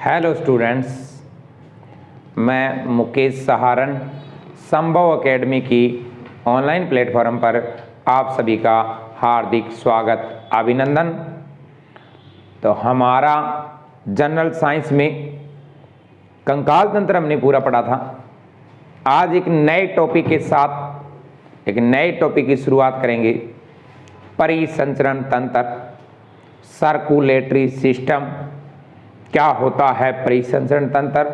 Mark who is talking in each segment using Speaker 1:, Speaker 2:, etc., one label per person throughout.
Speaker 1: Hello students, मैं मुकेश सहारण संभव academy की ऑनलाइन प्लेटफॉर्म पर आप सभी का हार्दिक स्वागत अभिनंदन। तो हमारा जनरल साइंस में कंकाल तंत्र हमने पूरा पढ़ा था। आज एक नए टॉपिक के साथ एक नए टॉपिक की शुरुआत करेंगे। परिसंचरण तंत्र, सर्कुलेटरी सिस्टम। क्या होता है परिसंचरण तंत्र,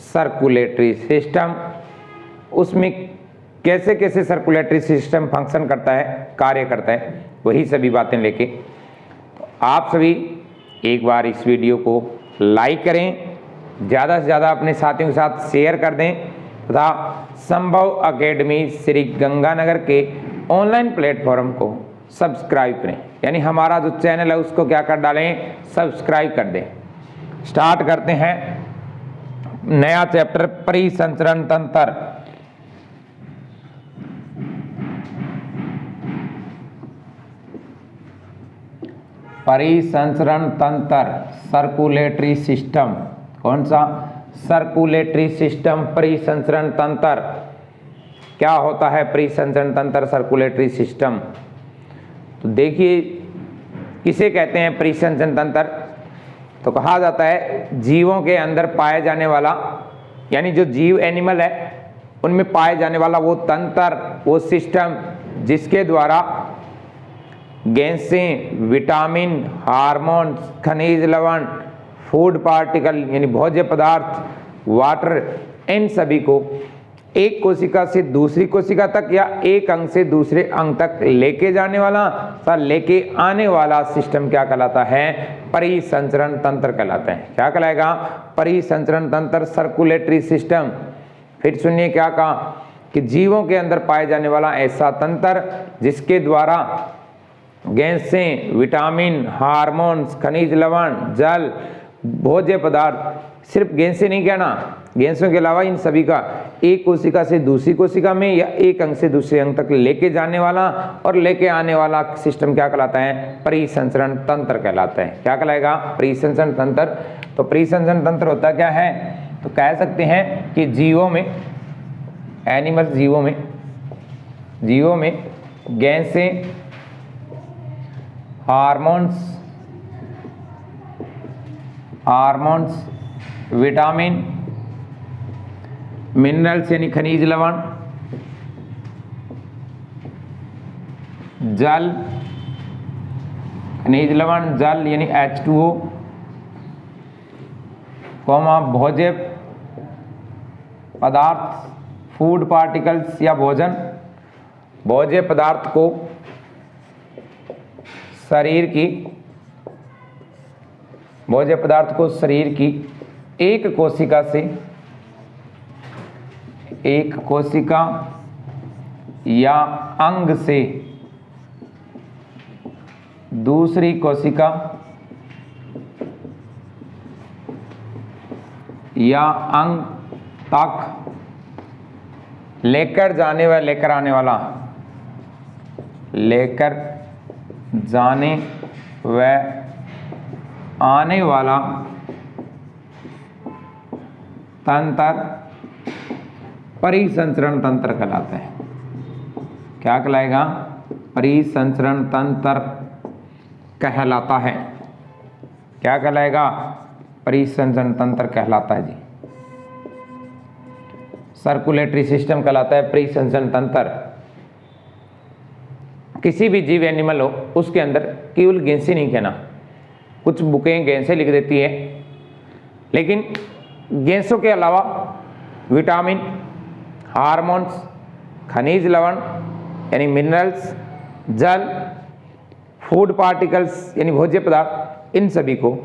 Speaker 1: सर्कुलेटरी सिस्टम, उसमें कैसे कैसे सर्कुलेटरी सिस्टम फंक्शन करता है, कार्य करता है, वही सभी बातें लेके आप सभी एक बार इस वीडियो को लाइक करें, ज़्यादा से ज़्यादा अपने साथियों के साथ शेयर कर दें तथा संभव एकेडमी श्री गंगानगर के ऑनलाइन प्लेटफॉर्म को सब्सक्राइब करें। यानी हमारा जो चैनल है उसको क्या कर डालें, सब्सक्राइब कर दें। स्टार्ट करते हैं नया चैप्टर, परिसंचरण तंत्र। परिसंचरण तंत्र, सर्कुलेटरी सिस्टम। कौन सा? सर्कुलेटरी सिस्टम, परिसंचरण तंत्र। क्या होता है परिसंचरण तंत्र, सर्कुलेटरी सिस्टम? तो देखिए, किसे कहते हैं परिसंचरण तंत्र? तो कहा जाता है जीवों के अंदर पाए जाने वाला, यानी जो जीव एनिमल है उनमें पाए जाने वाला वो तंत्र, वो सिस्टम जिसके द्वारा गैसें, विटामिन, हार्मोन, खनिज लवण, फूड पार्टिकल यानी भोज्य पदार्थ, वाटर, इन सभी को एक कोशिका से दूसरी कोशिका तक या एक अंग से दूसरे अंग तक लेके जाने वाला लेके आने वाला सिस्टम क्या कहलाता है? परिसंचरण तंत्र कहलाता है। क्या कहलाएगा? परिसंचरण तंत्र, सर्कुलेटरी सिस्टम। फिर सुनिए क्या कहा कि जीवों के अंदर पाए जाने वाला ऐसा तंत्र जिसके द्वारा गैसें, विटामिन, हार्मोन्स, खनिज लवण, जल, भोज्य पदार्थ, सिर्फ गैसें नहीं कहना, गैसों के अलावा इन सभी का एक कोशिका से दूसरी कोशिका में या एक अंग से दूसरे अंग तक लेके जाने वाला और लेके आने वाला सिस्टम क्या कहलाता है? परिसंचरण तंत्र कहलाता है। क्या कहलाएगा? परिसंचरण तंत्र। तो परिसंचरण तंत्र होता क्या है? तो कह सकते हैं कि जीवों में, एनिमल जीवों में गैसें, हार्मोन्स, विटामिन, मिनरल्स यानी खनिज लवण, जल, खनिज लवण, जल यानी H2O, भोज्य पदार्थ, फूड पार्टिकल्स या भोजन, भोज्य पदार्थ को शरीर की एक कोशिका या अंग से दूसरी कोशिका या अंग तक लेकर जाने व आने वाला तंत्र परिसंचरण तंत्र कहलाता है। क्या कहलाएगा? परिसंचरण तंत्र कहलाता है। क्या कहलाएगा? परिसंचरण तंत्र कहलाता है जी। सर्कुलेटरी सिस्टम कहलाता है परिसंचरण तंत्र। किसी भी जीव एनिमल हो उसके अंदर केवल गैसें नहीं कहना, कुछ बुकें गैसें लिख देती है, लेकिन गैसों के अलावा विटामिन, हार्मोन्स, खनिज लवण यानी मिनरल्स, जल, फूड पार्टिकल्स यानी भोज्य पदार्थ, इन सभी को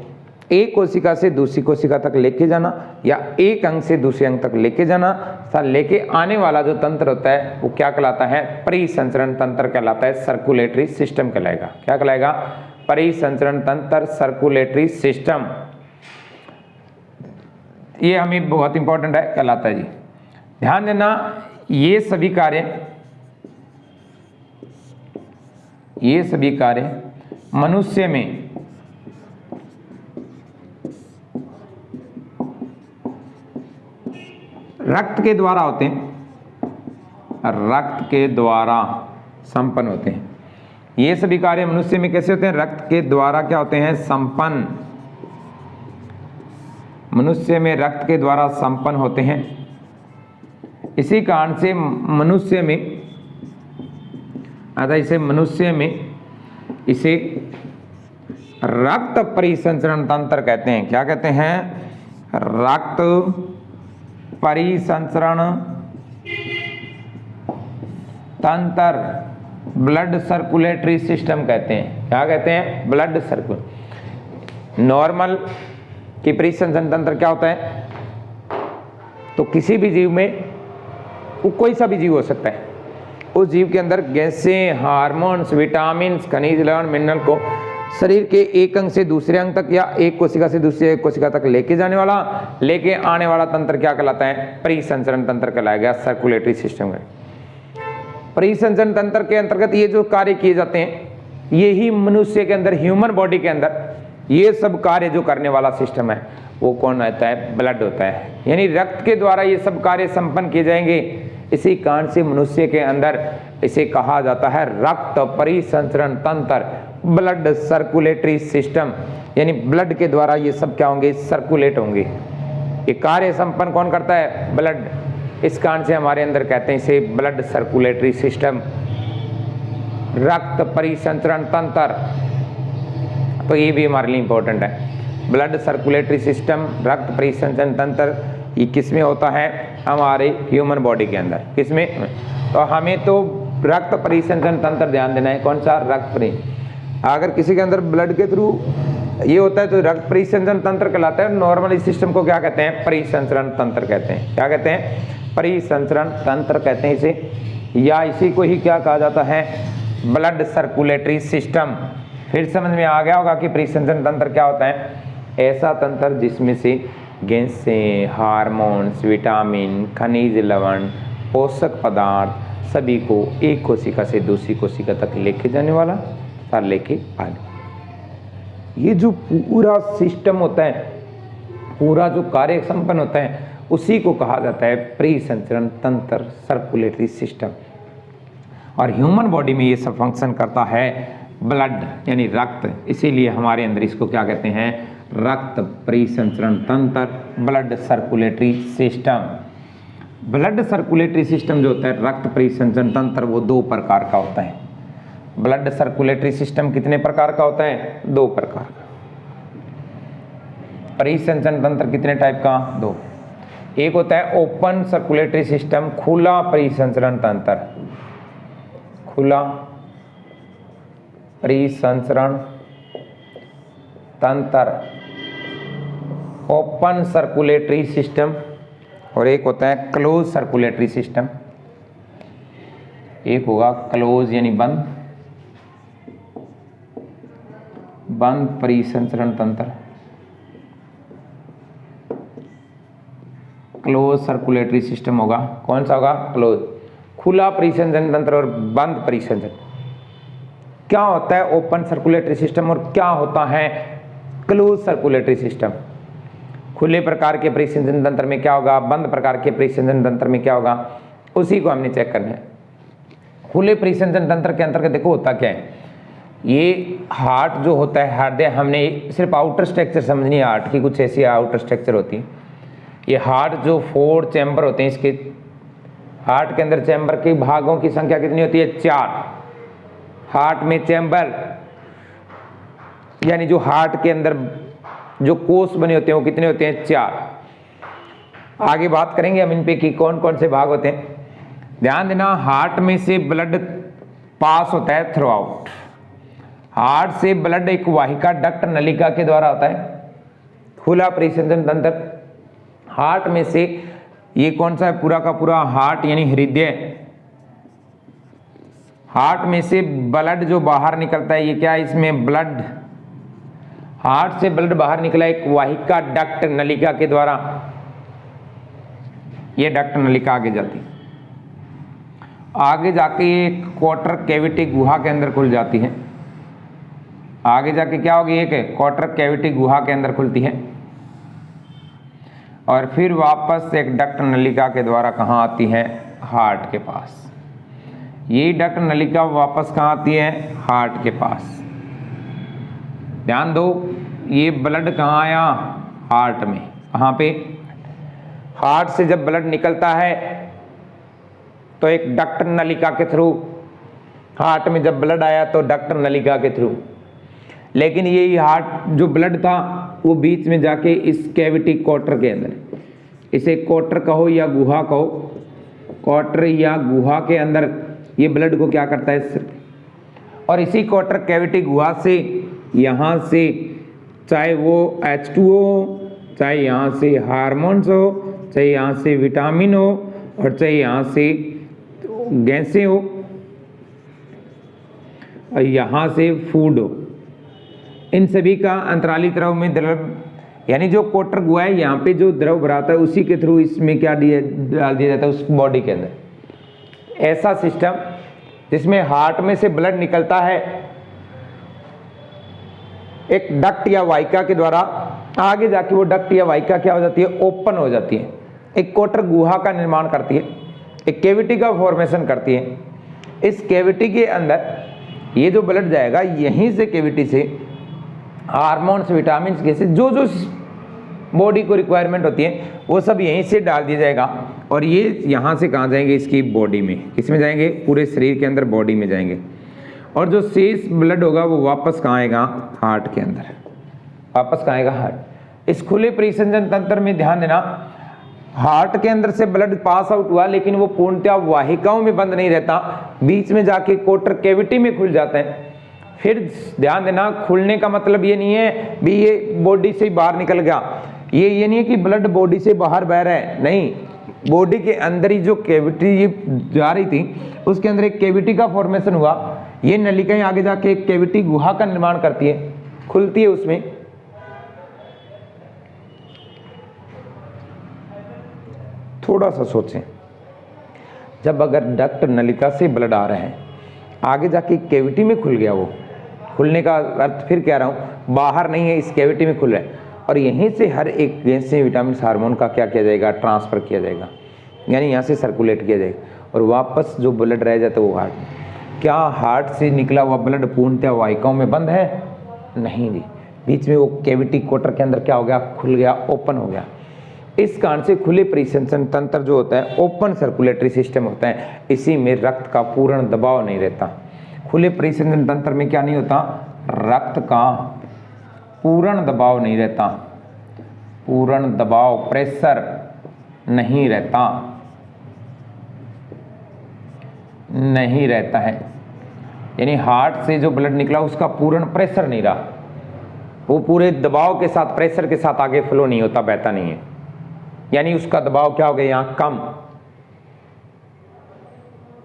Speaker 1: एक कोशिका से दूसरी कोशिका तक लेके जाना या एक अंग से दूसरे अंग तक लेके जाना, लेके आने वाला जो तंत्र होता है वो क्या कहलाता है? परिसंचरण तंत्र कहलाता है, सर्कुलेटरी सिस्टम कहलाएगा। क्या कहलाएगा? परिसंचरण तंत्र, सर्कुलेटरी सिस्टम। ये हमें बहुत इंपॉर्टेंट है, कहलाता है जी। ध्यान देना, ये सभी कार्य मनुष्य में रक्त के द्वारा होते हैं, रक्त के द्वारा संपन्न होते हैं। ये सभी कार्य मनुष्य में कैसे होते हैं? रक्त के द्वारा क्या होते हैं? संपन्न। मनुष्य में रक्त के द्वारा संपन्न होते हैं। इसी कारण से मनुष्य में इसे रक्त परिसंचरण तंत्र कहते हैं। क्या कहते हैं? रक्त परिसंचरण तंत्र, ब्लड सर्कुलेटरी सिस्टम कहते हैं। क्या कहते हैं? Blood circulatory. नॉर्मल की परिसंचरण तंत्र क्या होता है? तो किसी भी जीव में, वो कोई सा भी जीव हो सकता है, उस जीव के अंदर गैसें, हार्मोन्स, विटामिन, खनिज, लवण, मिनरल को शरीर के एक अंग से दूसरे अंग तक या एक कोशिका से दूसरे कोशिका तक लेके आने वाला तंत्र क्या कहलाता है? परिसंचरण तंत्र कहलाएगा, सर्कुलेटरी सिस्टम है। परिसंचरण तंत्र के अंतर्गत ये जो कार्य किए जाते हैं, यही मनुष्य के अंदर, ह्यूमन बॉडी के अंदर ये सब कार्य जो करने वाला सिस्टम है वो कौन होता है? ब्लड होता है। यानी रक्त के द्वारा ये सब कार्य संपन्न किए जाएंगे। इसी कारण से मनुष्य के अंदर इसे कहा जाता है रक्त परिसंचरण तंत्र, ब्लड सर्कुलेटरी सिस्टम। यानी ब्लड के द्वारा ये सब क्या होंगे? सर्कुलेट होंगे। ये कार्य संपन्न कौन करता है? ब्लड। इस कारण से हमारे अंदर कहते हैं इसे ब्लड सर्कुलेटरी सिस्टम, रक्त परिसंचरण तंत्र। तो ये भी हमारे लिए इंपॉर्टेंट है। ब्लड सर्कुलेटरी सिस्टम, रक्त परिसंचरण तंत्र, ये किसमें होता है? हमारे ह्यूमन बॉडी के अंदर। किसमें? तो हमें तो रक्त परिसंचरण तंत्र ध्यान देना है। कौन सा? रक्त परि। अगर किसी के अंदर ब्लड के थ्रू ये होता है तो रक्त परिसंचरण तंत्र कहलाता है। नॉर्मल इस सिस्टम को क्या कहते हैं? परिसंचरण तंत्र कहते हैं। क्या कहते हैं? परिसंचरण तंत्र कहते हैं इसे, या इसी को ही क्या कहा जाता है? Blood circulatory system. फिर समझ में आ गया होगा कि परिसंचरण तंत्र क्या होता है? ऐसा तंत्र जिसमें से गैसें, हार्मोन्स, विटामिन, खनिज, लवण, पोषक पदार्थ सभी को एक कोशिका से दूसरी कोशिका तक लेके जाने वाला और लेके आने। ये जो पूरा सिस्टम होता है, पूरा जो कार्य संपन्न होता है, उसी को कहा जाता है परिसंचरण तंत्र, सर्कुलेटरी सिस्टम। और ह्यूमन बॉडी में ये सब फंक्शन करता है ब्लड यानी रक्त। इसीलिए हमारे अंदर इसको क्या कहते हैं? रक्त परिसंचरण तंत्र, blood circulatory system. Blood circulatory system जो होता है, रक्त परिसंचरण तंत्र, वो 2 प्रकार का होता है। ब्लड सर्कुलेटरी सिस्टम कितने प्रकार का होता है? 2 प्रकार का। परिसंचरण तंत्र कितने टाइप का? 2। एक होता है ओपन सर्कुलेटरी सिस्टम, खुला परिसंचरण तंत्र, खुला परिसंचरण तंत्र, ओपन सर्कुलेटरी सिस्टम। और एक होता है क्लोज सर्कुलेटरी सिस्टम। एक होगा क्लोज यानी बंद, बंद परिसंचरण तंत्र, क्लोज सर्कुलेटरी सिस्टम होगा। कौन सा होगा? क्लोज। खुला परिसंचरण तंत्र और बंद परिसंचरण। क्या होता है ओपन सर्कुलेटरी सिस्टम और क्या होता है क्लोज सर्कुलेटरी सिस्टम? खुले प्रकार के परिसंचरण तंत्र में क्या होगा, बंद प्रकार के परिसंचरण तंत्र में क्या होगा, उसी को हमने चेक करना है। खुले परिसंचरण तंत्र के अंतर्गत देखो होता क्या है, ये हार्ट जो होता है, हृदय, हमने सिर्फ आउटर स्ट्रक्चर समझनी है हार्ट की, कुछ ऐसी आउटर स्ट्रक्चर होती है। ये हार्ट जो 4 चैम्बर होते हैं, इसके हार्ट के अंदर चैम्बर के भागों की संख्या कितनी होती है? 4। हार्ट में चैम्बर यानी जो हार्ट के अंदर जो कोष बने होते हैं वो कितने होते हैं? 4। आगे बात करेंगे हम इन पे कि कौन कौन से भाग होते हैं। ध्यान देना, हार्ट में से ब्लड पास होता है थ्रू आउट। हार्ट से ब्लड एक वाहिका डक्ट नलिका के द्वारा होता है, खुला परिसंचरण तंत्र। हार्ट में से ये कौन सा है? पूरा का पूरा हार्ट यानी हृदय। हार्ट में से ब्लड जो बाहर निकलता है, ये क्या है? इसमें ब्लड, हार्ट से ब्लड बाहर निकला एक वाहिका डक्ट नलिका के द्वारा, ये डक्ट नलिका आगे जाती है, आगे जाके एक क्वार्टर कैविटी गुहा के अंदर खुल जाती है। आगे जाके क्या होगी? एक क्वार्टर कैविटी गुहा के अंदर खुलती है और फिर वापस एक डक्ट नलिका के द्वारा कहाँ आती है, हार्ट के पास। ये डक्ट नलिका वापस कहाँ आती है, हार्ट के पास। ध्यान दो, ये ब्लड कहाँ आया, हार्ट में। कहाँ पे, हार्ट से जब ब्लड निकलता है तो एक डक्ट नलिका के थ्रू, हार्ट में जब ब्लड आया तो डक्ट नलिका के थ्रू। लेकिन ये हार्ट जो ब्लड था वो बीच में जाके इस कैविटी क्वार्टर के अंदर, इसे क्वार्टर कहो या गुहा कहो, क्वार्टर या गुहा के अंदर ये ब्लड को क्या करता है, और इसी क्वार्टर कैविटी गुहा से यहाँ से चाहे वो H2O हो, चाहे यहाँ से हार्मोन्स हो, चाहे यहाँ से विटामिन हो, और चाहे यहाँ से गैसें हो, और यहाँ से फूड हो, इन सभी का अंतराली द्रव में द्रव, यानी जो क्वार्टर गुहा है यहाँ पे जो द्रव भराता है उसी के थ्रू इसमें क्या डाल दिया जाता है उस बॉडी के अंदर। ऐसा सिस्टम जिसमें हार्ट में से ब्लड निकलता है एक डक्ट या वाहिका के द्वारा, आगे जाके वो डक्ट या वाहिका क्या हो जाती है, ओपन हो जाती है, एक क्वार्टर गुहा का निर्माण करती है, एक कैविटी का फॉर्मेशन करती है। इस कैविटी के अंदर ये जो ब्लड जाएगा, यहीं से कैविटी से हार्मोन्स, विटामिन, गैसेस, जो जो बॉडी को रिक्वायरमेंट होती है वो सब यहीं से डाल दिया जाएगा, और ये यहाँ से कहाँ जाएंगे, इसकी बॉडी में। किस में जाएंगे, पूरे शरीर के अंदर बॉडी में जाएंगे, और जो शेष ब्लड होगा वो वापस कहाँ आएगा, हार्ट के अंदर। वापस कहाँ आएगा, हार्ट। इस खुले परिसंचरण तंत्र में ध्यान देना, हार्ट के अंदर से ब्लड पास आउट हुआ लेकिन वो पूर्णतः वाहिकाओं में बंद नहीं रहता, बीच में जाके क्वार्टर कैविटी में खुल जाता है। फिर ध्यान देना, खुलने का मतलब ये नहीं है भी ये बॉडी से बाहर निकल गया, ये नहीं है कि ब्लड बॉडी से बाहर बह रहा है, नहीं, बॉडी के अंदर ही जो कैविटी ये जा रही थी उसके अंदर एक कैविटी का फॉर्मेशन हुआ। ये नलिकाएं आगे जाके एक कैविटी गुहा का निर्माण करती है, खुलती है उसमें। थोड़ा सा सोचें, जब अगर डक्ट नलिका से ब्लड आ रहा है, आगे जाके कैविटी में खुल गया, वो खुलने का अर्थ फिर कह रहा हूँ बाहर नहीं है, इस कैविटी में खुल रहा है, और यहीं से हर एक गैस से विटामिन हार्मोन का क्या किया जाएगा, ट्रांसफर किया जाएगा, यानी यहाँ से सर्कुलेट किया जाएगा, और वापस जो ब्लड रह जाता है वो हार्ट में। क्या हार्ट से निकला हुआ ब्लड पूर्णतः वाहिकाओं में बंद है, नहीं जी, बीच में वो कैविटी क्वार्टर के अंदर क्या हो गया, खुल गया, ओपन हो गया। इस कारण से खुले परिसंचरण तंत्र जो होता है, ओपन सर्कुलेटरी सिस्टम होता है, इसी में रक्त का पूर्ण दबाव नहीं रहता। खुले परिसंचरण तंत्र में क्या नहीं होता, रक्त का पूर्ण दबाव नहीं रहता, पूर्ण दबाव, प्रेशर नहीं रहता, नहीं रहता है, यानी हार्ट से जो ब्लड निकला उसका पूर्ण प्रेशर नहीं रहा, वो पूरे दबाव के साथ, प्रेशर के साथ आगे फ्लो नहीं होता, बहता नहीं है, यानी उसका दबाव क्या हो गया, यहां कम।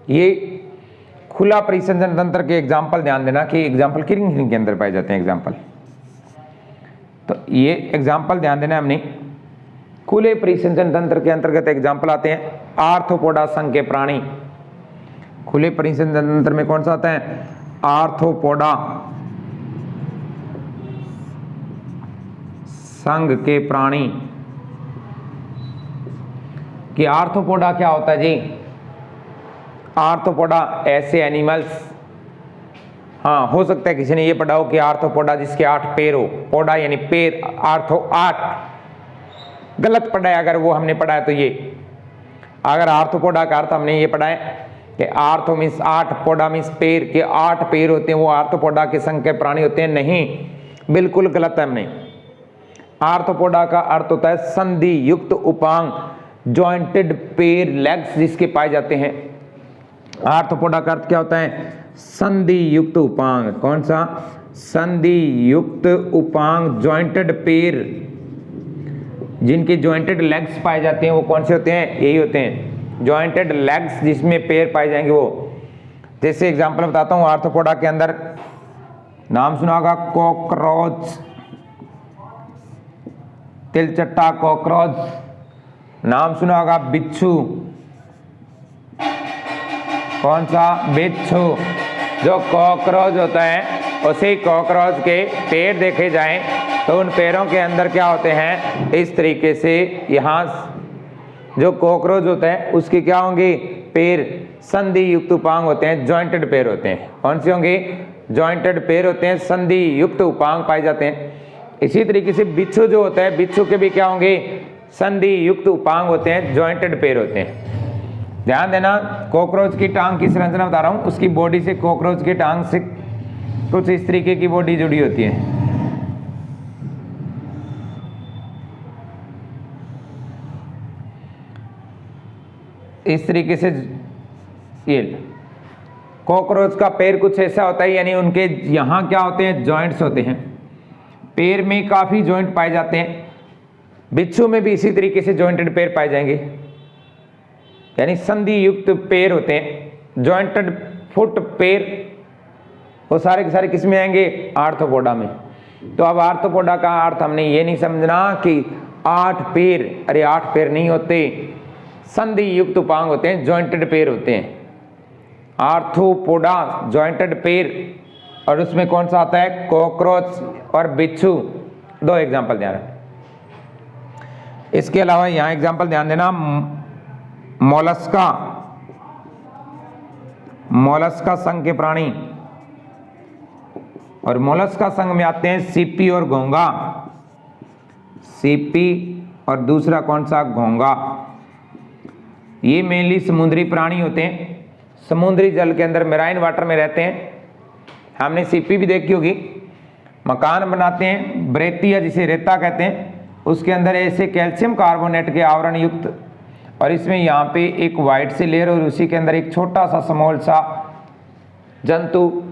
Speaker 1: ये खुला परिसंचरण तंत्र के एग्जाम्पल ध्यान देना कि एग्जाम्पल किन के अंदर पाए जाते हैं एग्जाम्पल, तो ये एग्जाम्पल ध्यान देना हमने। खुले परिसंचरण तंत्र के अंतर्गत एग्जाम्पल आते हैं आर्थ्रोपोडा संघ के प्राणी। खुले परिसंचरण तंत्र में कौन सा आता है, आर्थ्रोपोडा संघ के प्राणी। कि आर्थ्रोपोडा क्या होता है जी, आर्थ्रोपोडा ऐसे एनिमल्स, हाँ हो सकता है किसी ने ये पढ़ा हो कि आर्थ्रोपोडा जिसके 8 पैर हो, पोडा यानी पैर, आर्थो 8, गलत पढ़ा है अगर वो हमने पढ़ा है तो ये, अगर आर्थ्रोपोडा का अर्थ हमने ये पढ़ा है कि आर्थो मीन्स 8, पोडा मीन्स पैर, के 8 पैर होते हैं वो आर्थ्रोपोडा के संघ के प्राणी होते हैं, नहीं, बिल्कुल गलत है हमने। आर्थ्रोपोडा का अर्थ होता है संधि युक्त उपांग, जॉइंटेड पैर, लेग्स जिसके पाए जाते हैं। आर्थ्रोपोडा का अर्थ क्या होता है, संधि युक्त उपांग। कौन सा, संधि युक्त उपांग, जॉइंटेड पैर, जिनके जॉइंटेड लेग्स पाए जाते हैं वो कौन से होते हैं, यही होते हैं जॉइंटेड लेग्स, जिसमें पैर पाए जाएंगे वो। जैसे एग्जांपल बताता हूं, आर्थ्रोपोडा के अंदर नाम सुना होगा कॉकरोच, तिलचट्टा कॉकरोच, नाम सुना होगा बिच्छू, कौन सा, बिच्छू। जो कॉकरोच होता है उसी कॉकरोच के पैर देखे जाएं तो उन पैरों के अंदर क्या होते हैं, इस तरीके से यहाँ जो कॉकरोच होता है उसके क्या होंगे, पैर संधि युक्त उपांग होते हैं, जॉइंटेड पैर होते हैं। कौन से होंगे, जॉइंटेड पैर होते हैं, संधि युक्त उपांग पाए जाते हैं। इसी तरीके से बिच्छू जो होता है, बिच्छू के भी क्या होंगे, संधि युक्त उपांग होते हैं, जॉइंटेड पैर होते हैं। ध्यान देना, कॉकरोच की टांग की संरचना बता रहा हूं, उसकी बॉडी से कॉकरोच की टांग से कुछ इस तरीके की बॉडी जुड़ी होती है। इस तरीके से ये कॉकरोच का पैर कुछ ऐसा होता है, यानी उनके यहाँ क्या होते हैं, जॉइंट्स होते हैं, पैर में काफी जॉइंट पाए जाते हैं। बिच्छू में भी इसी तरीके से जॉइंटेड पैर पाए जाएंगे, यानी संधि युक्त पैर होते हैं, जॉइंटेड फुट पैर। वो सारे के सारे किस में आएंगे, आर्थ्रोपोडा में। तो अब आर्थ्रोपोडा का अर्थ हमने ये नहीं समझना कि 8 पैर, अरे 8 पैर नहीं होते, संधि युक्त उपांग होते हैं, जॉइंटेड पैर होते हैं। आर्थ्रोपोडा जॉइंटेड पैर, और उसमें कौन सा आता है, कॉकरोच और बिच्छू। 2 एग्जाम्पल ध्यान रखें। इसके अलावा यहां एग्जाम्पल ध्यान देना, मोलस्का, मोलस्का संघ के प्राणी, और मोलस्का संघ में आते हैं सीपी और घोंगा। सीपी और दूसरा कौन सा, घोंगा। ये मेनली समुद्री प्राणी होते हैं, समुद्री जल के अंदर मेराइन वाटर में रहते हैं। हमने सीपी भी देखी होगी, मकान बनाते हैं, ब्रेतिया जिसे रेता कहते हैं, उसके अंदर ऐसे कैल्शियम कार्बोनेट के आवरण युक्त, और इसमें यहाँ पे एक वाइट सी लेयर और उसी के अंदर एक छोटा सा स्मॉल सा जंतु,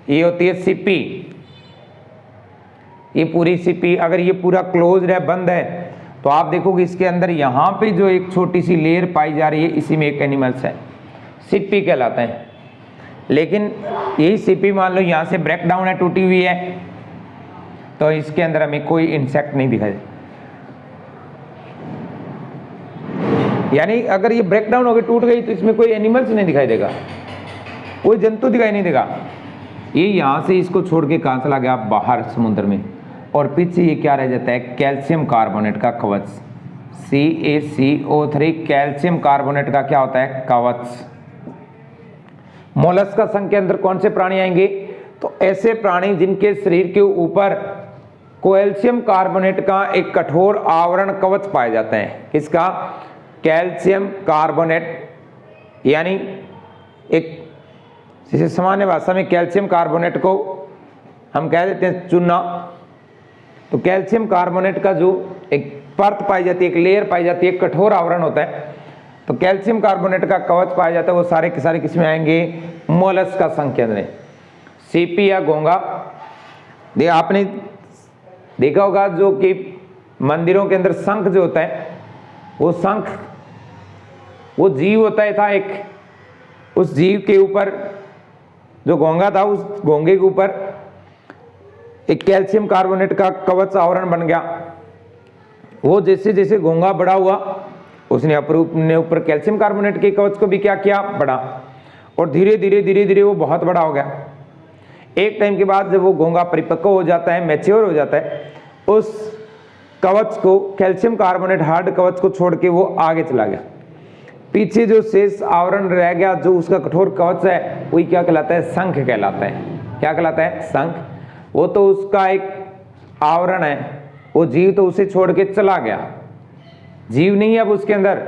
Speaker 1: ये होती है सीपी। ये पूरी सीपी, अगर ये पूरा क्लोज है, बंद है, तो आप देखोगे इसके अंदर यहाँ पे जो एक छोटी सी लेयर पाई जा रही है, इसी में एक एनिमल्स है, सीपी कहलाता है। लेकिन यही सीपी मान लो यहाँ से ब्रेक डाउन है, टूटी हुई है, तो इसके अंदर हमें कोई इंसेक्ट नहीं दिखाई, यानी अगर ये ब्रेक डाउन हो गई, टूट गई, तो इसमें कोई एनिमल्स नहीं दिखाई देगा, कोई जंतु दिखाई नहीं देगा। ये यहाँ से इसको छोड़ के कहाँ चला गया, बाहर समुद्र में, और पीछे ये क्या रह जाता है, कैल्शियम कार्बोनेट का कवच, CaCO3, कैल्शियम कार्बोनेट का क्या होता है, कवच। मोलस्का संघ के अंदर कौन से प्राणी आएंगे, तो ऐसे प्राणी जिनके शरीर के ऊपर कैल्शियम कार्बोनेट का एक कठोर आवरण कवच पाया जाता है। किसका, कैल्शियम कार्बोनेट, यानी एक, जैसे सामान्य भाषा में कैल्शियम कार्बोनेट को हम कह देते हैं चूना, तो कैल्शियम कार्बोनेट का जो एक परत पाई जाती है, एक लेयर पाई जाती है, एक कठोर आवरण होता है, तो कैल्शियम कार्बोनेट का कवच पाया जाता है। वो सारे के सारे किसमें आएंगे, मोलस्का संघ के अंदर। सीपी या घोंगा, आपने देखा होगा जो कि मंदिरों के अंदर शंख जो होता है, वो शंख, वो जीव होता है था एक, उस जीव के ऊपर जो घोंगा था, उस घोंगे के ऊपर एक कैल्शियम कार्बोनेट का कवच आवरण बन गया। वो जैसे जैसे घोंगा बड़ा हुआ, उसने अपने ऊपर कैल्शियम कार्बोनेट के कवच को भी क्या किया, बड़ा, और धीरे धीरे वो बहुत बड़ा हो गया। एक टाइम के बाद जब वो घोंगा परिपक्व हो जाता है, मैच्योर हो जाता है, उस कवच को, कैल्शियम कार्बोनेट हार्ड कवच को छोड़ के वो आगे चला गया। पीछे जो शेष आवरण रह गया, जो उसका कठोर कवच है, वही क्या कहलाता है, शंख कहलाता है। क्या कहलाता है, शंख। वो तो उसका एक आवरण है, वो जीव तो उसे छोड़ के चला गया, जीव नहीं है अब उसके अंदर,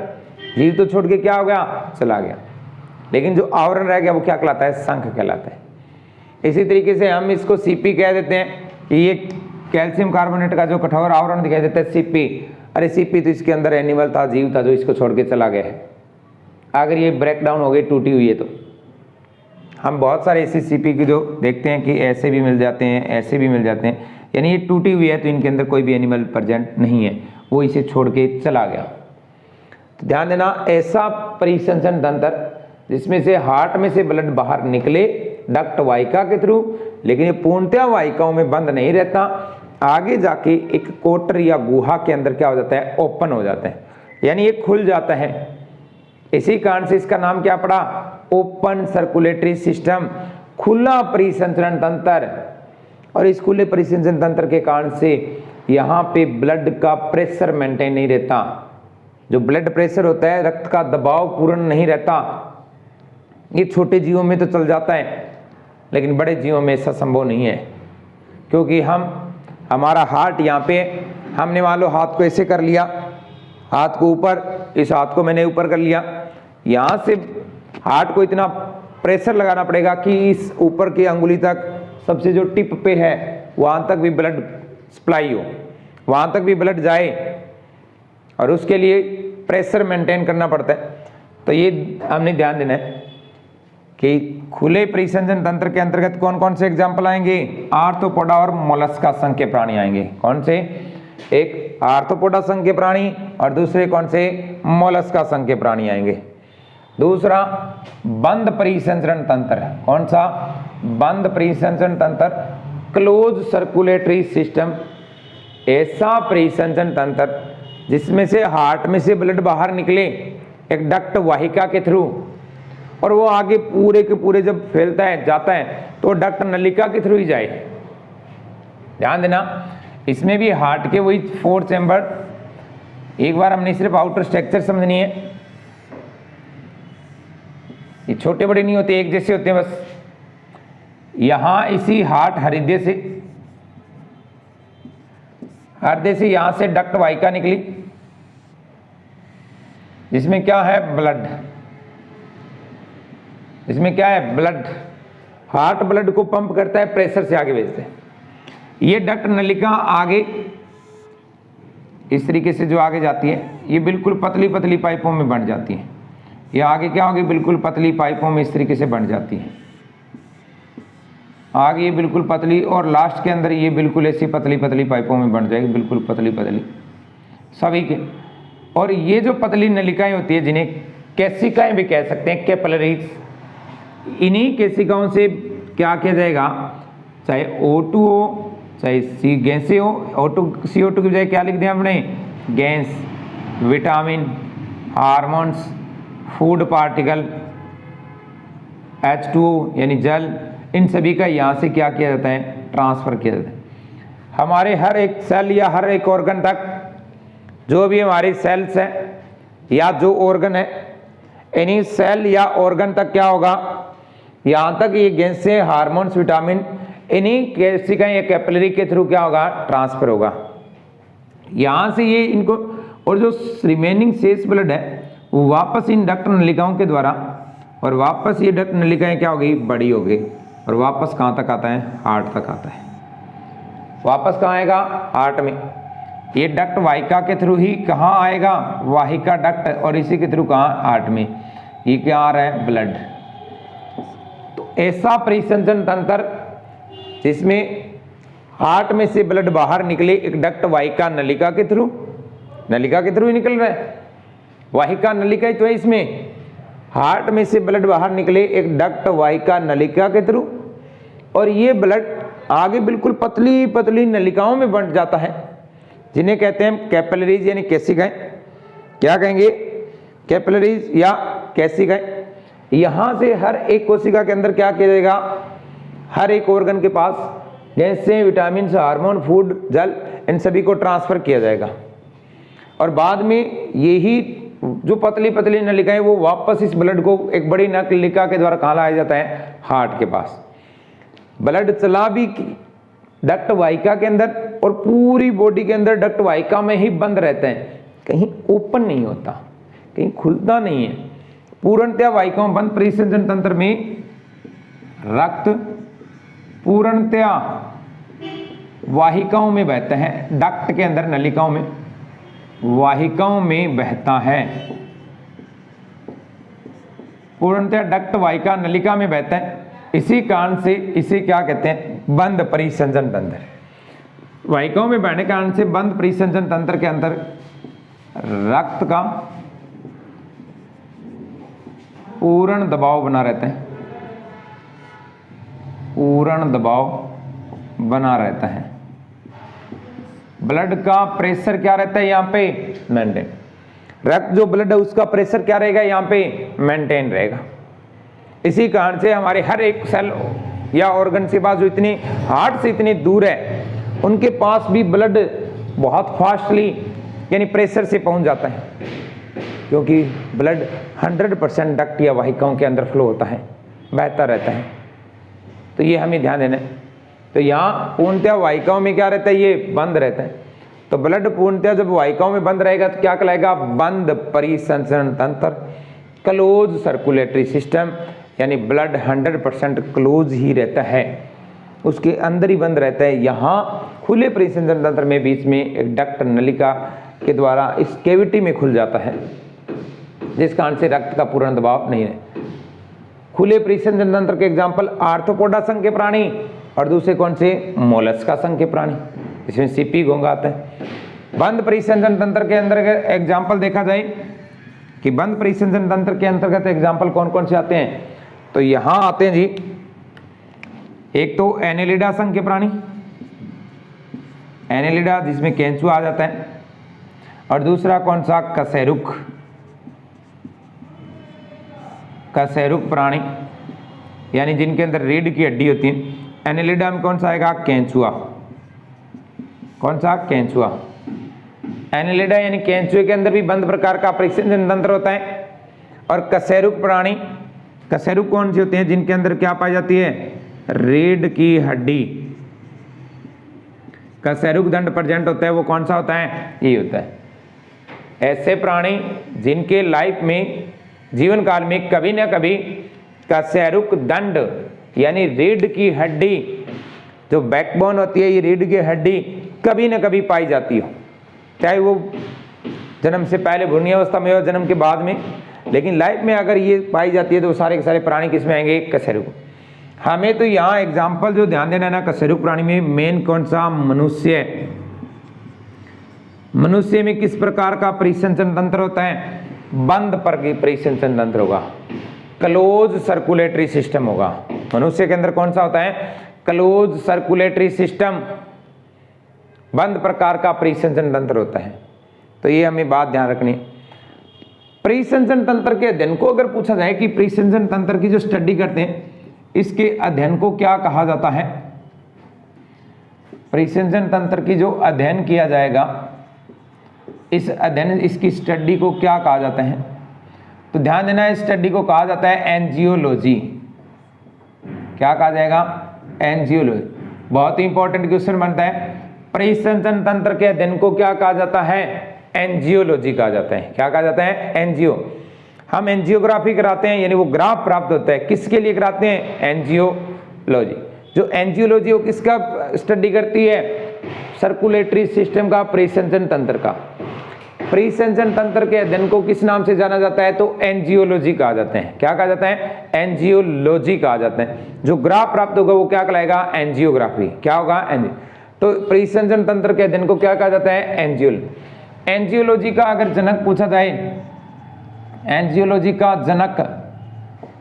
Speaker 1: जीव तो छोड़ के क्या हो गया, चला गया, लेकिन जो आवरण रह गया वो क्या कहलाता है, शंख कहलाता है। इसी तरीके से हम इसको सीपी कह देते हैं कि ये कैल्शियम कार्बोनेट का जो कठोर आवरण दिखाई देता है, सीपी। अरे सीपी तो इसके अंदर एनिमल था, जीव था, जो इसको छोड़ के चला गया है। अगर ये ब्रेक डाउन हो गई, टूटी हुई है, तो हम बहुत सारे ऐसे सीपी की जो देखते हैं कि ऐसे भी मिल जाते हैं, ऐसे भी मिल जाते हैं, यानी ये टूटी हुई है, तो इनके अंदर कोई भी एनिमल प्रेजेंट नहीं है, वो इसे छोड़ के चला गया। तो ध्यान देना, ऐसा परिसंचरण तंत्र जिसमें से हार्ट में से ब्लड बाहर निकले डक्ट वाहिका के थ्रू, लेकिन ये पूर्णतः वाहिकाओं में बंद नहीं रहता, आगे जाके एक कोटर या गुहा के अंदर क्या हो जाता है, ओपन हो जाता है, यानी ये खुल जाता है। इसी कारण से इसका नाम क्या पड़ा, ओपन सर्कुलेटरी सिस्टम, खुला परिसंचरण तंत्र। और इस खुले परिसंचरण तंत्र के कारण से यहाँ पे ब्लड का प्रेशर मेंटेन नहीं रहता। जो ब्लड प्रेशर होता है, रक्त का दबाव पूर्ण नहीं रहता। ये छोटे जीवों में तो चल जाता है, लेकिन बड़े जीवों में ऐसा संभव नहीं है, क्योंकि हमारा हार्ट यहाँ पे, हमने मान लो हाथ को ऐसे कर लिया, हाथ को ऊपर, इस हाथ को मैंने ऊपर कर लिया, यहाँ से हार्ट को इतना प्रेशर लगाना पड़ेगा कि इस ऊपर की अंगुली तक, सबसे जो टिप पे है वहाँ तक भी ब्लड सप्लाई हो, वहाँ तक भी ब्लड जाए, और उसके लिए प्रेशर मेंटेन करना पड़ता है। तो ये हमने ध्यान देना है कि खुले परिसंचरण तंत्र के अंतर्गत कौन कौन से एग्जाम्पल आएंगे। आर्थ्रोपोडा और मोलस्का संघ के प्राणी आएंगे। कौन से? एक आर्थ्रोपोडा संघ के प्राणी और दूसरे कौन से? मोलस्का संघ के प्राणी आएंगे। दूसरा बंद परिसंचरण तंत्र। कौन सा? बंद परिसंचरण तंत्र, क्लोज सर्कुलेटरी सिस्टम, ऐसा परिसंचरण तंत्र जिसमें से हार्ट में से ब्लड बाहर निकले एक डक्ट वाहिका के थ्रू, और वो आगे पूरे के पूरे जब फैलता है, जाता है, तो डक्ट नलिका के थ्रू ही जाए। ध्यान देना, इसमें भी हार्ट के वही 4 चैम्बर। एक बार हमने सिर्फ आउटर स्ट्रक्चर समझनी है, ये छोटे बड़े नहीं होते, एक जैसे होते हैं बस। यहां इसी हृदय से यहां से डक्ट वाहिका निकली, जिसमें क्या है? ब्लड। इसमें क्या है? ब्लड। हार्ट ब्लड को पंप करता है, प्रेशर से आगे भेजते हैं। ये डक्ट नलिका आगे इस तरीके से जो आगे जाती है, ये बिल्कुल पतली पतली पाइपों में बन जाती है। ये आगे क्या होगी? बिल्कुल पतली पाइपों में इस तरीके से बन जाती है। आगे ये बिल्कुल पतली, और लास्ट के अंदर ये बिल्कुल ऐसी पतली पतली पाइपों में बन जाएगी, बिल्कुल पतली पतली सभी के। और ये जो पतली नलिकाएं होती है, जिन्हें केशिकाएं भी कह सकते हैं, कैपिलरीज, इन्हीं केशिकाओं से क्या किया जाएगा? चाहे O2 हो, चाहे सी गैसें हो, CO2 की बजाय क्या लिख दिया हमने? Gas, vitamin, hormones, food particle, H2O यानी जल, इन सभी का यहाँ से क्या किया जाता है? ट्रांसफर किया जाता है। हमारे हर एक सेल या हर एक ऑर्गन तक, जो भी हमारे सेल्स हैं या जो ऑर्गन है, इन्हीं सेल या ऑर्गन तक क्या होगा? यहाँ तक ये गैसें, हार्मोन्स, विटामिन, इन्हीं केशिका या कैपिलरी के थ्रू क्या होगा? ट्रांसफर होगा। यहाँ से ये इनको, और जो रिमेनिंग शेष ब्लड है वो वापस इन डक्ट नलिकाओं के द्वारा, और वापस ये डक्ट नलिकाएं क्या हो गई? बड़ी हो गई, और वापस कहाँ तक आता है? हार्ट तक आता है। वापस कहाँ आएगा? हार्ट में। ये डक्ट वाहिका के थ्रू ही कहाँ आएगा? वाहिका डक्ट, और इसी के थ्रू कहाँ? हार्ट में। ये क्या आ रहा है? ब्लड। तो ऐसा परिसंचरण तंत्र जिसमें हार्ट में से ब्लड बाहर निकले एक डक्ट वाहिका नलिका के थ्रू ही निकल रहा है। वाहिका नलिका ही तो है इसमें। हार्ट में से ब्लड बाहर निकले एक डक्ट वाहिका नलिका के थ्रू, और ये ब्लड आगे बिल्कुल पतली पतली नलिकाओं में बंट जाता है, जिन्हें कहते हैं कैपिलरीज यानी केशिकाएं। क्या कहेंगे? कैपिलरीज या केशिकाएं। यहां से हर एक कोशिका के अंदर क्या किया जाएगा? हर एक ऑर्गन के पास जैसे विटामिन, हार्मोन, फूड, जल, इन सभी को ट्रांसफर किया जाएगा, और बाद में यही जो पतली पतली नलिकाएं वो वापस इस ब्लड को एक बड़ी नलिका के द्वारा कहाँ लाया जाता है? हार्ट के पास। ब्लड चला भी डक्ट वाहिका के अंदर, और पूरी बॉडी के अंदर डक्ट वाहिका में ही बंद रहते हैं, कहीं ओपन नहीं होता, कहीं खुलता नहीं है। पूर्णतया वाहिकाओं बंद परिसंचरण तंत्र में रक्त पूर्णतया वाहिकाओं में बहता है। डक्ट के अंदर नलिकाओं में, वाहिकाओं में बहता है। पूर्णतया डक्ट वाहिका नलिका में बहता है। इसी कारण से इसे क्या कहते हैं? बंद परिसंचरण तंत्र। वाहिकाओं में बहने के कारण से बंद परिसंचरण तंत्र के अंदर रक्त का पूर्ण दबाव बना रहता है, पूर्ण दबाव बना रहता है। ब्लड का प्रेशर क्या रहता है? यहाँ पे मेंटेन। रक्त जो ब्लड है उसका प्रेशर क्या रहेगा? यहाँ पे मेंटेन रहेगा। इसी कारण से हमारे हर एक सेल या ऑर्गन के पास जो इतने हार्ट से इतने दूर है उनके पास भी ब्लड बहुत फास्टली यानी प्रेशर से पहुंच जाता है, क्योंकि ब्लड 100% डक्ट या वाहिकाओं के अंदर फ्लो होता है, बहता रहता है। तो ये हमें ध्यान देना है। तो यहाँ पूर्णतः वाहिकाओं में क्या रहता है, ये बंद रहता है। तो ब्लड पूर्णतः जब वाहिकाओं में बंद रहेगा तो क्या कहलाएगा, बंद परिसंचरण तंत्र, क्लोज सर्कुलेटरी सिस्टम, यानी ब्लड 100% क्लोज ही रहता है, उसके अंदर ही बंद रहता है। यहाँ खुले परिसंचरण तंत्र में बीच में एक डक्ट नलिका के द्वारा इस कैविटी में खुल जाता है, जिस कारण से रक्त का पूर्ण दबाव नहीं है। खुले परिसंचरण तंत्र के एग्जाम्पल आर्थ्रोपोडा संघ के प्राणी और दूसरे कौन से, मोलस्का संघ के प्राणी, इसमें सीपी घोंघा आता है। बंद परिसंचरण तंत्र के अंदर एग्जाम्पल देखा जाए कि बंद परिसंचरण तंत्र के अंतर्गत एग्जाम्पल कौन कौन से आते हैं, तो यहां आते हैं जी, एक तो एनेलिडा संघ के प्राणी, एनेलिडा जिसमें केंचुआ आ जाता है, और दूसरा कौन सा, कशेरुक, कशेरुक प्राणी, यानी जिनके अंदर रीढ़ की हड्डी होती है। एनेलिडा में कौन सा आएगा, केंचुआ, कौन सा, केंचुआ। एनेलिडा यानी केंचुए के अंदर भी बंद प्रकार का परिसंचरण तंत्र होता है। और कशेरुक प्राणी, कशेरुक कौन से होते हैं, जिनके अंदर क्या पाई जाती है, रीढ़ की हड्डी। कशेरुक दंड प्रेजेंट होता है, वो कौन सा होता है, ये होता है। ऐसे प्राणी जिनके लाइफ में, जीवन काल में कभी ना कभी कशेरुक दंड यानी रीढ़ की हड्डी, जो बैकबोन होती है, ये रीढ़ की हड्डी कभी ना कभी पाई जाती हो, चाहे वो जन्म से पहले भ्रूण अवस्था में हो, जन्म के बाद में, लेकिन लाइफ में अगर ये पाई जाती है तो वो सारे के सारे प्राणी किसमें आएंगे, कशेरुक। हमें तो यहाँ एग्जाम्पल जो ध्यान देना है ना, कशेरुक प्राणी में मेन कौन सा, मनुष्य। मनुष्य में किस प्रकार का परिसंचरण तंत्र होता है, बंद परिसंचरण तंत्र होगा, क्लोज सर्कुलेटरी सिस्टम होगा। मनुष्य के अंदर कौन सा होता है, क्लोज सर्कुलेटरी सिस्टम, बंद प्रकार का परिसंचरण तंत्र होता है। तो ये हमें बात ध्यान रखनी। परिसंचरण तंत्र के अध्ययन को अगर पूछा जाए कि परिसंचरण तंत्र की जो स्टडी करते हैं, इसके अध्ययन को क्या कहा जाता है, परिसंचरण तंत्र की जो अध्ययन किया जाएगा, इस अध्ययन, इसकी स्टडी को क्या कहा जाता है, तो ध्यान देना, इस स्टडी को कहा जाता है एंजियोलॉजी। क्या कहा जाएगा, एंजियोलॉजी। बहुत ही इंपॉर्टेंट क्वेश्चन बनता है। परिसंचरण तंत्र के अध्ययन को क्या कहा जाता है, एंजियोलॉजी कहा जाता है। क्या कहा जाता है, एंजियो। हम एंजियोग्राफी कराते हैं, यानी वो ग्राफ प्राप्त होता है, किसके लिए कराते हैं, एंजियोलॉजी। जो एंजियोलॉजी वो किसका स्टडी करती है, सर्कुलेटरी सिस्टम का, परिसंचरण तंत्र का। परिसंचरण तंत्र के अध्ययन को किस नाम से जाना जाता है, तो एंजियोलॉजी कहा जाता है। क्या कहा जाता है, एंजियोलॉजी कहा जाता है। जो ग्राफ प्राप्त होगा वो क्या कहलाएगा, एंजियोग्राफी। क्या होगा, एंजियो। तो परिसंचरण तंत्र के अध्ययन को क्या कहा जाता है, एंजियोलॉजी। एंजियोलॉजी का अगर जनक पूछा जाए, एंजियोलॉजी का जनक,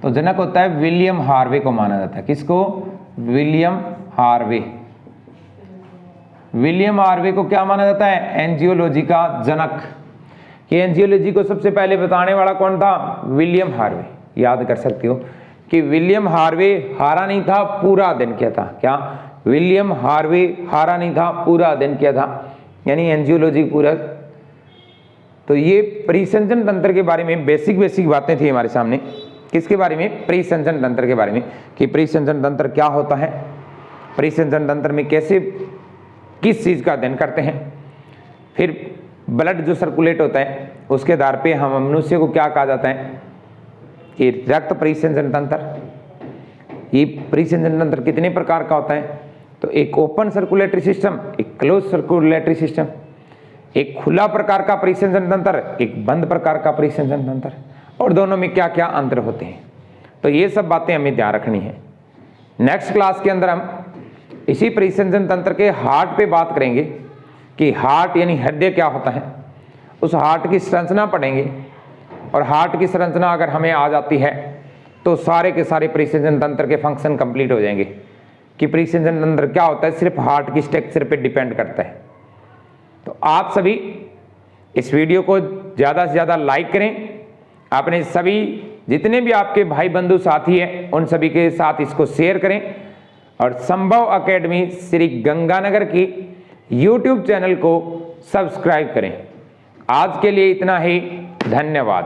Speaker 1: तो जनक होता है विलियम हार्वे को माना जाता है। किसको, विलियम हार्वे। विलियम हार्वे को क्या माना जाता है, एंजियोलॉजी का जनक। कि एंजियोलॉजी को सबसे पहले बताने वाला कौन था, विलियम हार्वे। याद कर सकते हो कि विलियम हार्वे हारा नहीं था, पूरा अध्ययन किया था। क्या, विलियम हार्वे हारा नहीं था, पूरा अध्ययन किया था, यानी एंजियोलॉजी पूरा। तो ये परिसंचरण तंत्र के बारे में बेसिक बातें थी हमारे सामने। किसके बारे में, परिसंचरण तंत्र के बारे में, कि परिसंचरण तंत्र क्या होता है, परिसंचरण तंत्र में कैसे, किस चीज का अध्ययन करते हैं। फिर ब्लड जो सर्कुलेट होता है उसके आधार पे हम मनुष्य को क्या कहा जाता है, कि रक्त परिसंचरण तंत्र। ये परिसंचरण तंत्र कितने प्रकार का होता है, तो एक ओपन सर्कुलेटरी सिस्टम, एक क्लोज सर्कुलेटरी सिस्टम, एक खुला प्रकार का परिसंचरण तंत्र, एक बंद प्रकार का परिसंचरण तंत्र, और दोनों में क्या क्या अंतर होते हैं। तो ये सब बातें हमें ध्यान रखनी है। नेक्स्ट क्लास के अंदर हम इसी परिसंचरण तंत्र के हार्ट पे बात करेंगे कि हार्ट यानी हृदय क्या होता है, उस हार्ट की संरचना पढ़ेंगे। और हार्ट की संरचना अगर हमें आ जाती है तो सारे के सारे परिसंचरण तंत्र के फंक्शन कंप्लीट हो जाएंगे। कि परिसंचरण तंत्र क्या होता है, सिर्फ हार्ट की स्ट्रक्चर पे डिपेंड करता है। तो आप सभी इस वीडियो को ज़्यादा से ज़्यादा लाइक करें, अपने सभी जितने भी आपके भाई बंधु साथी हैं उन सभी के साथ इसको शेयर करें, और संभव एकेडमी श्री गंगानगर की YouTube चैनल को सब्सक्राइब करें। आज के लिए इतना ही, धन्यवाद।